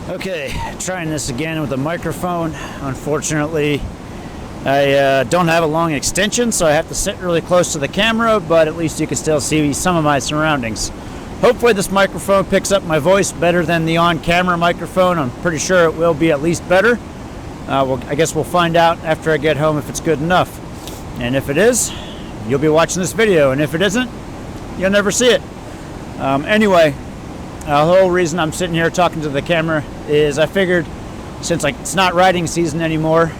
Okay, trying this again with a microphone. Unfortunately, I don't have a long extension, so I have to sit really close to the camera, but at least you can still see some of my surroundings. Hopefully this microphone picks up my voice better than the on-camera microphone. I'm pretty sure it will be at least better. I guess we'll find out after I get home if it's good enough. And if it is, you'll be watching this video, and if it isn't, you'll never see it. Anyway, the whole reason I'm sitting here talking to the camera is I figured since it's not riding season anymore,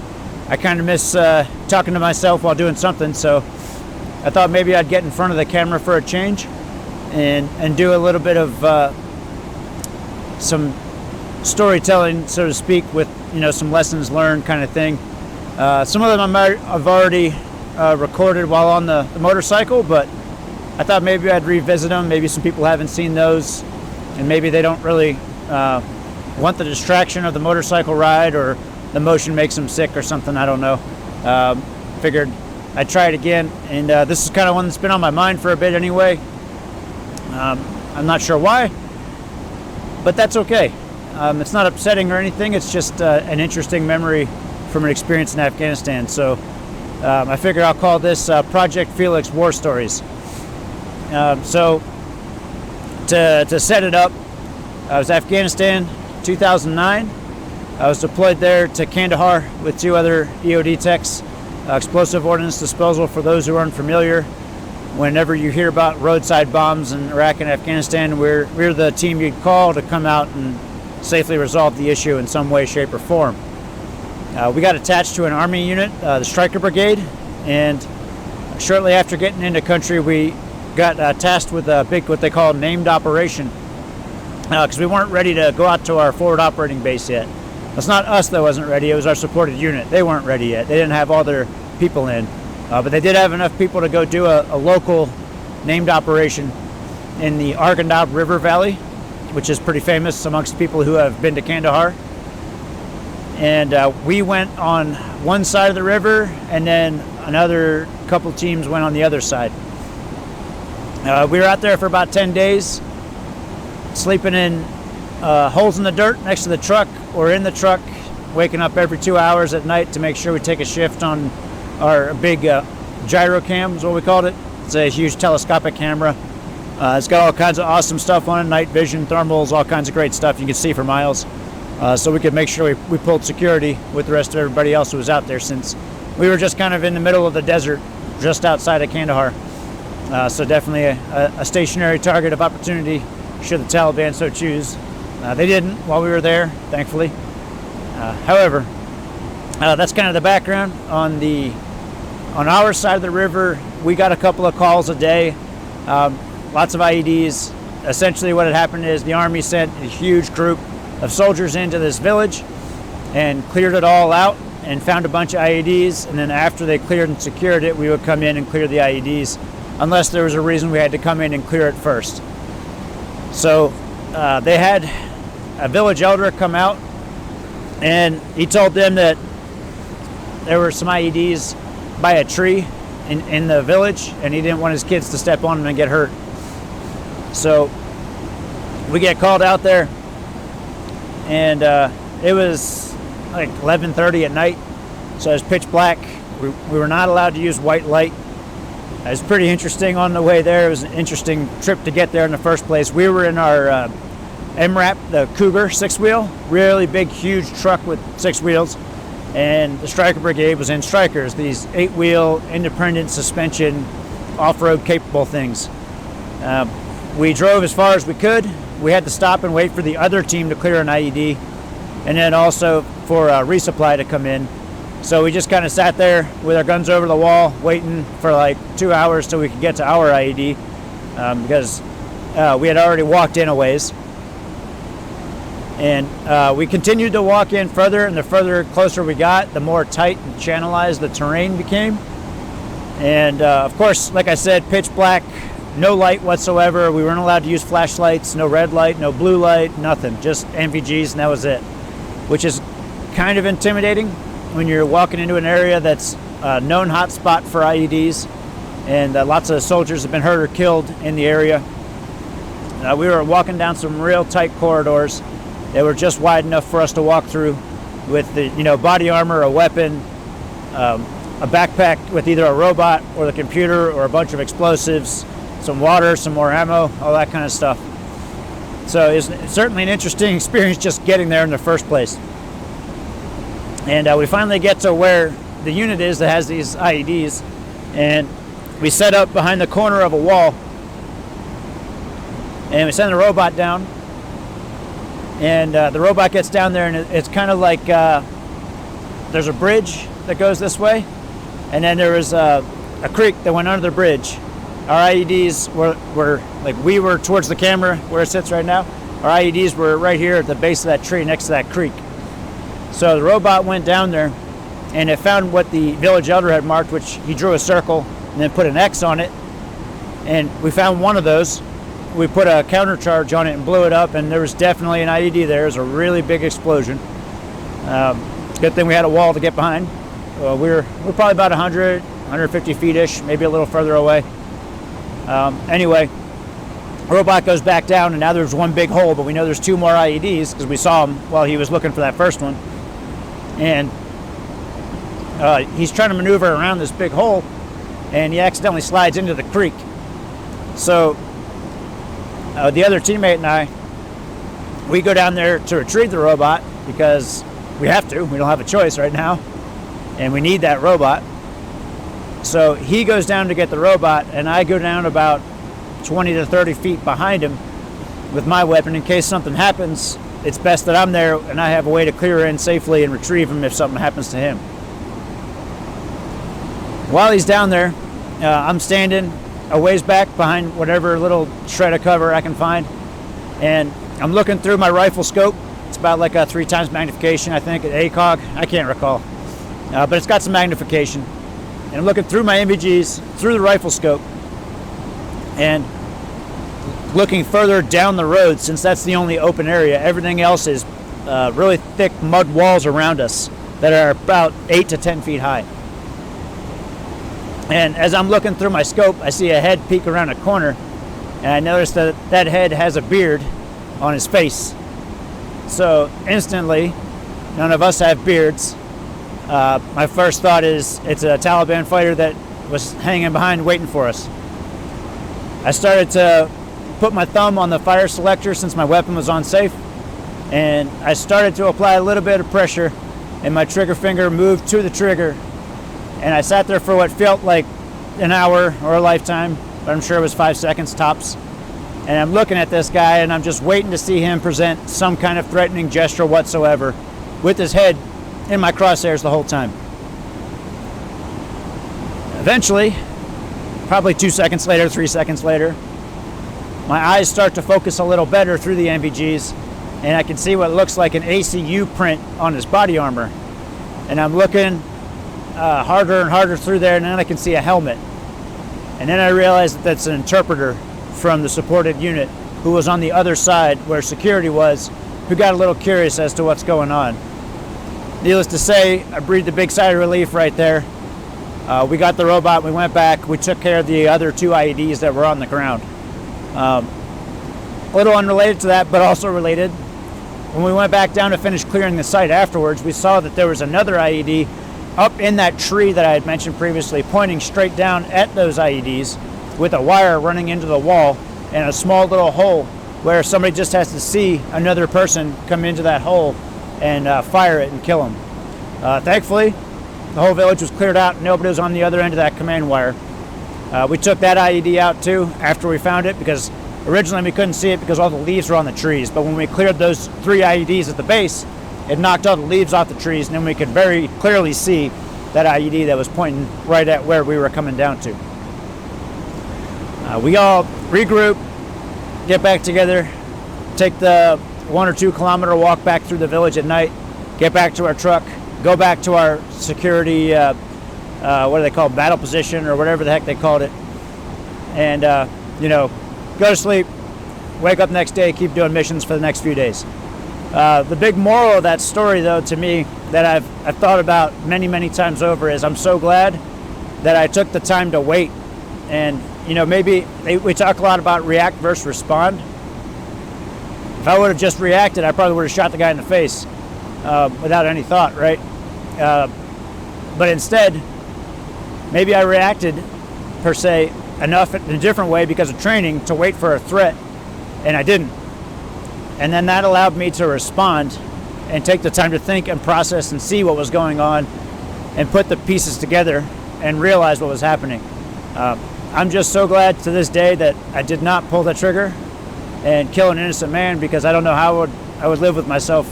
I kind of miss talking to myself while doing something, so I thought maybe I'd get in front of the camera for a change and do a little bit of some storytelling, so to speak, with some lessons learned kind of thing. Some of them I've already recorded while on the motorcycle, but I thought maybe I'd revisit them. Maybe some people haven't seen those, and maybe they don't really want the distraction of the motorcycle ride, or the motion makes them sick or something. I don't know. Figured I'd try it again, and this is kind of one that's been on my mind for a bit anyway. I'm not sure why, but that's okay. It's not upsetting or anything. It's just an interesting memory from an experience in Afghanistan. So I figured I'll call this Project Felix War Stories. So to set it up, I was Afghanistan 2009. I was deployed there to Kandahar with 2 other EOD techs. Explosive ordnance disposal, for those who aren't familiar. Whenever you hear about roadside bombs in Iraq and Afghanistan, we're the team you'd call to come out and safely resolve the issue in some way, shape, or form. We got attached to an Army unit, the Stryker Brigade, and shortly after getting into country, we got tasked with a big, what they call, named operation, because we weren't ready to go out to our forward operating base yet. It's not us that wasn't ready, it was our supported unit. They weren't ready yet. They didn't have all their people in, but they did have enough people to go do a local named operation in the Argandhab River Valley, which is pretty famous amongst people who have been to Kandahar. And we went on one side of the river, and then another couple teams went on the other side. We were out there for about 10 days, sleeping in holes in the dirt next to the truck, or in the truck, waking up every 2 hours at night to make sure we take a shift on our big gyrocam, is what we called it. It's a huge telescopic camera. It's got all kinds of awesome stuff on it, night vision, thermals, all kinds of great stuff you can see for miles. So we could make sure we pulled security with the rest of everybody else who was out there, since we were just kind of in the middle of the desert just outside of Kandahar. So definitely a stationary target of opportunity should the Taliban so choose. They didn't while we were there, thankfully. However, that's kind of the background. On our side of the river, we got a couple of calls a day, lots of IEDs. Essentially what had happened is the Army sent a huge group of soldiers into this village and cleared it all out and found a bunch of IEDs, and then after they cleared and secured it, we would come in and clear the IEDs, unless there was a reason we had to come in and clear it first. So they had a village elder come out, and he told them that there were some IEDs by a tree in the village, and he didn't want his kids to step on them and get hurt. So we get called out there, and it was like 11:30 at night, so it was pitch black. We were not allowed to use white light. It was pretty interesting on the way there. It was an interesting trip to get there in the first place. We were in our MRAP, the Cougar 6-wheel, really big, huge truck with 6 wheels, and the Stryker Brigade was in Strykers, these 8-wheel independent suspension off-road capable things. We drove as far as we could. We had to stop and wait for the other team to clear an IED, and then also for resupply to come in. So we just kind of sat there with our guns over the wall, waiting for like 2 hours till we could get to our IED, because we had already walked in a ways. And we continued to walk in further, and the closer we got, the more tight and channelized the terrain became. And of course, like I said, pitch black, no light whatsoever. We weren't allowed to use flashlights, no red light, no blue light, nothing, just NVGs, and that was it, which is kind of intimidating when you're walking into an area that's a known hotspot for IEDs, and lots of soldiers have been hurt or killed in the area. We were walking down some real tight corridors, They were just wide enough for us to walk through with the, body armor, a weapon, a backpack with either a robot or the computer or a bunch of explosives, some water, some more ammo, all that kind of stuff. So it's certainly an interesting experience just getting there in the first place. And we finally get to where the unit is that has these IEDs, and we set up behind the corner of a wall, and we send the robot down, and the robot gets down there, and it's kind of like there's a bridge that goes this way, and then there was a creek that went under the bridge. Our IEDs were like, we were towards the camera where it sits right now. Our IEDs were right here at the base of that tree next to that creek. So the robot went down there, and it found what the village elder had marked, which he drew a circle and then put an X on it. And we found one of those. We put a counter charge on it and blew it up, and there was definitely an IED there. It was a really big explosion. Good thing we had a wall to get behind. We're probably about 100, 150 feet-ish, maybe a little further away. Anyway, the robot goes back down, and now there's one big hole, but we know there's two more IEDs because we saw him while he was looking for that first one. And he's trying to maneuver around this big hole, and he accidentally slides into the creek. So the other teammate and I, we go down there to retrieve the robot because we have to. We don't have a choice right now, and we need that robot. So he goes down to get the robot, and I go down about 20 to 30 feet behind him with my weapon in case something happens. It's best that I'm there and I have a way to clear in safely and retrieve him if something happens to him. While he's down there, I'm standing a ways back behind whatever little shred of cover I can find, and I'm looking through my rifle scope. It's about like a 3 times magnification, I think, at ACOG. I can't recall, but it's got some magnification. And I'm looking through my NVGs, through the rifle scope, and looking further down the road, since that's the only open area. Everything else is really thick mud walls around us that are about 8 to 10 feet high. And as I'm looking through my scope, I see a head peek around a corner, and I notice that that head has a beard on his face. So instantly, none of us have beards. My first thought is it's a Taliban fighter that was hanging behind waiting for us. I started to put my thumb on the fire selector since my weapon was on safe, and I started to apply a little bit of pressure, and my trigger finger moved to the trigger, and I sat there for what felt like an hour or a lifetime, but I'm sure it was 5 seconds tops. And I'm looking at this guy, and I'm just waiting to see him present some kind of threatening gesture whatsoever, with his head in my crosshairs the whole time. Eventually, probably 2 seconds later, 3 seconds later, my eyes start to focus a little better through the NVGs, and I can see what looks like an ACU print on his body armor. And I'm looking harder and harder through there, and then I can see a helmet. And then I realize that that's an interpreter from the supported unit who was on the other side where security was, who got a little curious as to what's going on. Needless to say, I breathed a big sigh of relief right there. We got the robot, we went back, we took care of the other 2 IEDs that were on the ground. A little unrelated to that, but also related. When we went back down to finish clearing the site afterwards, we saw that there was another IED up in that tree that I had mentioned previously, pointing straight down at those IEDs with a wire running into the wall and a small little hole where somebody just has to see another person come into that hole and fire it and kill him. Thankfully, the whole village was cleared out and nobody was on the other end of that command wire. We took that IED out too after we found it, because originally we couldn't see it because all the leaves were on the trees, but when we cleared those 3 IEDs at the base, it knocked all the leaves off the trees, and then we could very clearly see that IED that was pointing right at where we were coming down to. We all regroup, get back together, take the 1 or 2 kilometer walk back through the village at night, get back to our truck, go back to our security, what do they call it, battle position or whatever the heck they called it, and go to sleep, wake up next day, keep doing missions for the next few days. The big moral of that story, though, to me, that I've thought about many, many times over, is I'm so glad that I took the time to wait. And maybe we talk a lot about react versus respond. If I would have just reacted, I probably would have shot the guy in the face without any thought, right? But instead, maybe I reacted, per se, enough in a different way because of training to wait for a threat, and I didn't. And then that allowed me to respond and take the time to think and process and see what was going on and put the pieces together and realize what was happening. I'm just so glad to this day that I did not pull the trigger and kill an innocent man, because I don't know how I would live with myself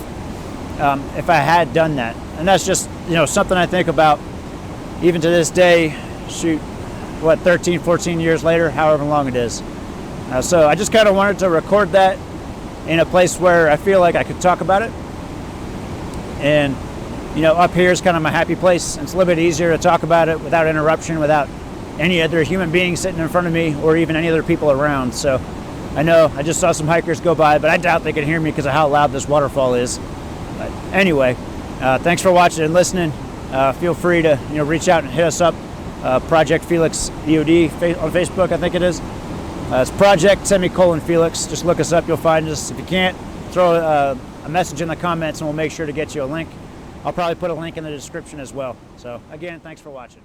if I had done that. And that's just, something I think about even to this day, 13, 14 years later, however long it is. So I just kind of wanted to record that in a place where I feel like I could talk about it. And, up here is kind of my happy place. It's a little bit easier to talk about it without interruption, without any other human being sitting in front of me or even any other people around. So I know I just saw some hikers go by, but I doubt they can hear me because of how loud this waterfall is. But anyway, thanks for watching and listening. Feel free to reach out and hit us up. Project Felix EOD on Facebook, I think it is. It's Project Felix. Just look us up, you'll find us. If you can't, throw a message in the comments and we'll make sure to get you a link. I'll probably put a link in the description as well. So again, thanks for watching.